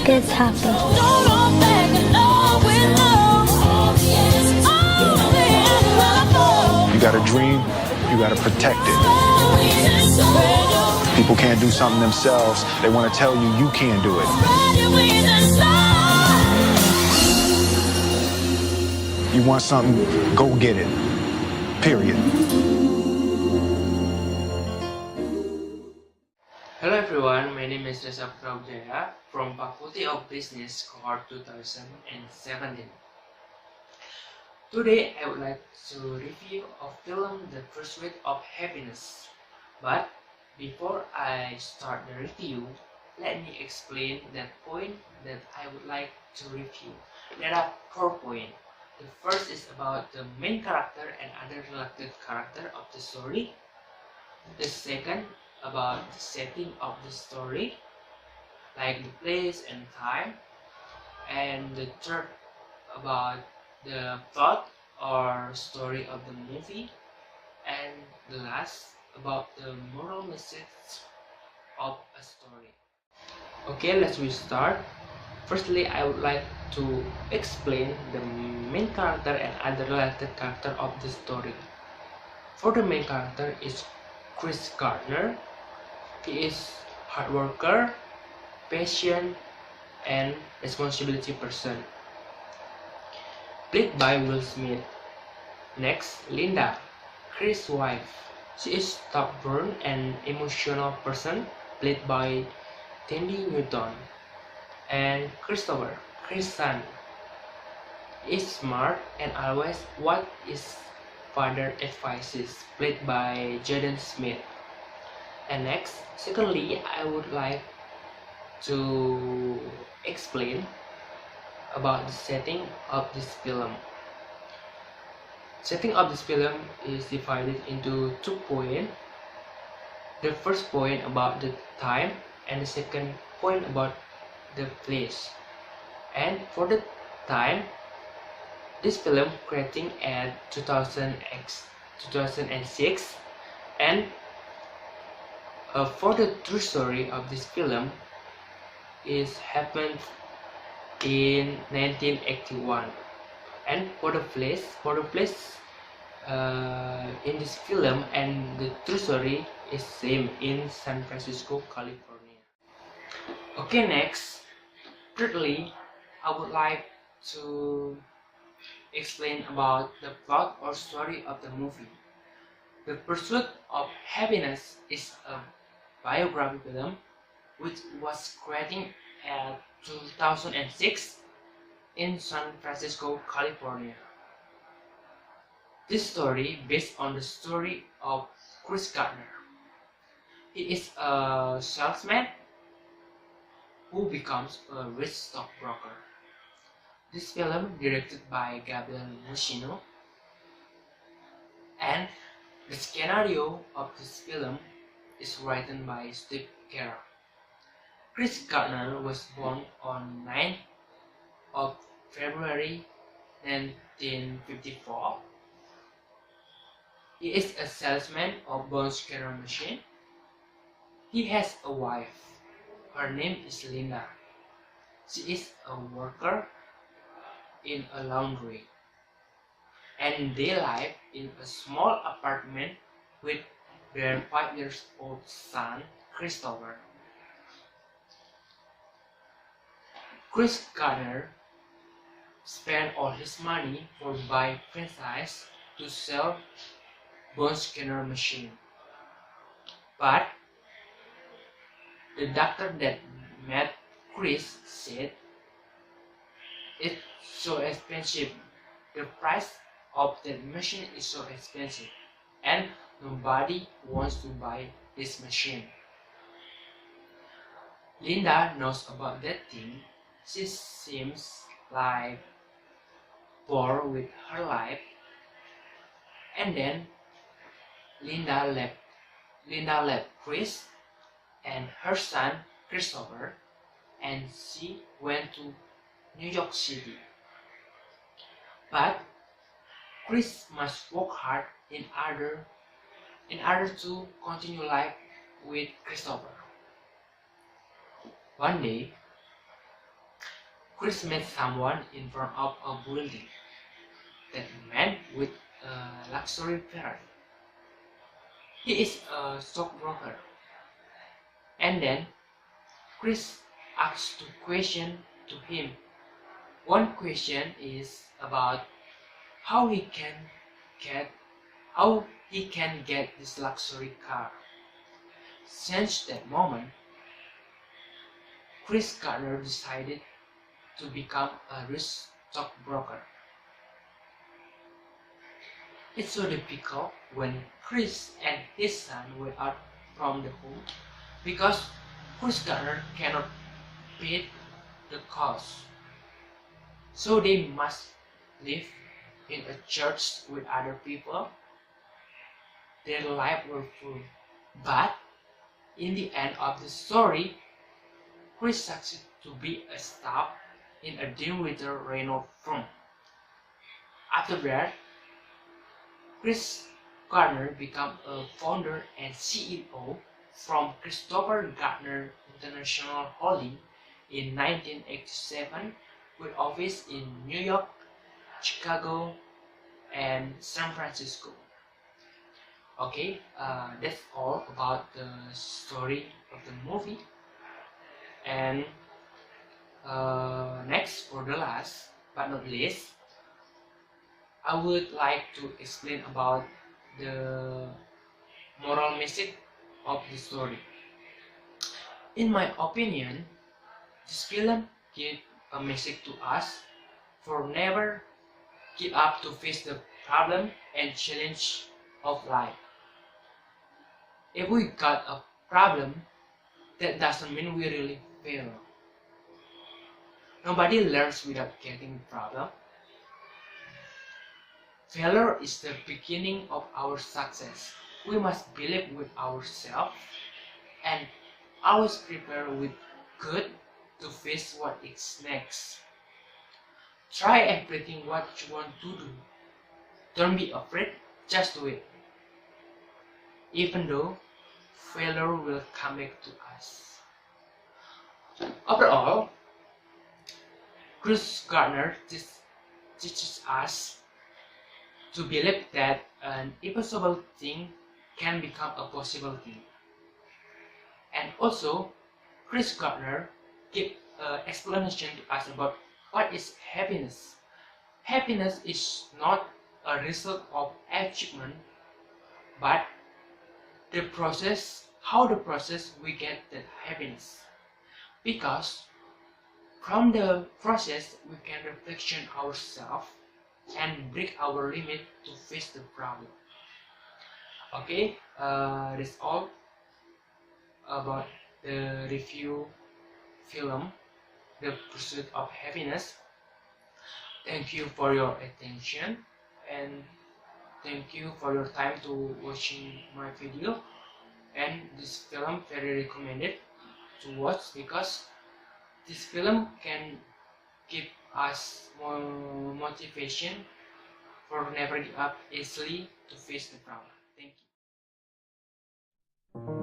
make it happen. You got a dream, you got to protect it. People can't do something themselves. They want to tell you you can't do it. You want something, go get it. Period. Hello everyone, my name is Rheza Putra from Faculty of Business cohort 2017. Today I would like to review a film, The Pursuit of Happiness. But before I start the review, let me explain that point that I would like to review. There are 4 points. The first is about the main character and other related character of the story. The second about the setting of the story, like the place and time. And the third about the plot or story of the movie. And the last about the moral message of a story. Okay, let's restart. Firstly, I would like to explain the main character and other related character of the story. For the main character is Chris Gardner. He is hard worker, patient, and responsibility person, played by Will Smith. Next, Linda, Chris' wife. She is stubborn and emotional person, played by Tandy Newton. And Christopher, Chris' son, is smart and always what his father advises, played by Jaden Smith. And next, secondly, I would like to explain about the setting of this film. Setting of this film is divided into 2 points. The first point about the time and the second point about the place. And for the time, this film creating at 2006, and for the true story of this film is happened in 1981. And for the place in this film and the true story is same in San Francisco, California. Okay, next, thirdly, I would like to explain about the plot or story of the movie. The Pursuit of Happiness is a biography film which was created at 2006 in San Francisco, California. This story based on the story of Chris Gardner. He is a salesman who becomes a rich stockbroker. This film directed by Gabriel Muschino, and the scenario of this film is written by Steve Carell. Chris Gardner was born on 9th of February 1954. He is a salesman of bone scanner machine. He has a wife. Her name is Linda. She is a worker in a laundry, and they live in a small apartment with their 5-year-old son, Christopher. Chris Gardner spent all his money for buying franchise to sell bone scanner machine. But the doctor that met Chris said it's so expensive. The price of that machine is so expensive, and nobody wants to buy this machine. Linda knows about that thing. She seems like bored with her life, and then Linda left Chris and her son Christopher, and she went to New York City. But Chris must work hard in order to continue life with Christopher. One day, Chris met someone in front of a building, that man with a luxury Ferrari. He is a stockbroker. And then Chris asks two questions to him. One question is about how he can get this luxury car. Since that moment, Chris Gardner decided to become a rich stockbroker. It's so difficult when Chris and his son went out from the home because Chris Gardner cannot pay the cost. So they must live in a church with other people. Their life were full. But in the end of the story, Chris succeeded to be a staff in a Demeter Renault firm. After that, Chris Gardner became a founder and CEO from Christopher Gardner International Holding in 1987 with office in New York, Chicago, and San Francisco. Okay, that's all about the story of the movie. And next, for the last but not least, I would like to explain about the moral message of the story. In my opinion, this film gives a message to us for never give up to face the problem and challenge of life. If we got a problem, that doesn't mean we really fail. Nobody learns without getting a problem. Failure is the beginning of our success. We must believe with ourselves and always prepare with good to face what is next. Try everything what you want to do. Don't be afraid, just do it. Even though failure will come back to us. Overall, Chris Gardner teaches us to believe that an impossible thing can become a possible thing. And also, Chris Gardner gives an explanation to us about what is happiness. Happiness is not a result of achievement, but the process, how the process we get that happiness. Because from the process we can reflection ourselves and break our limit to face the problem. Okay, that's all about the review film, The Pursuit of Happiness. Thank you for your attention and thank you for your time to watching my video. And this film very recommended to watch because this film can give us more motivation for never give up easily to face the problem. Thank you.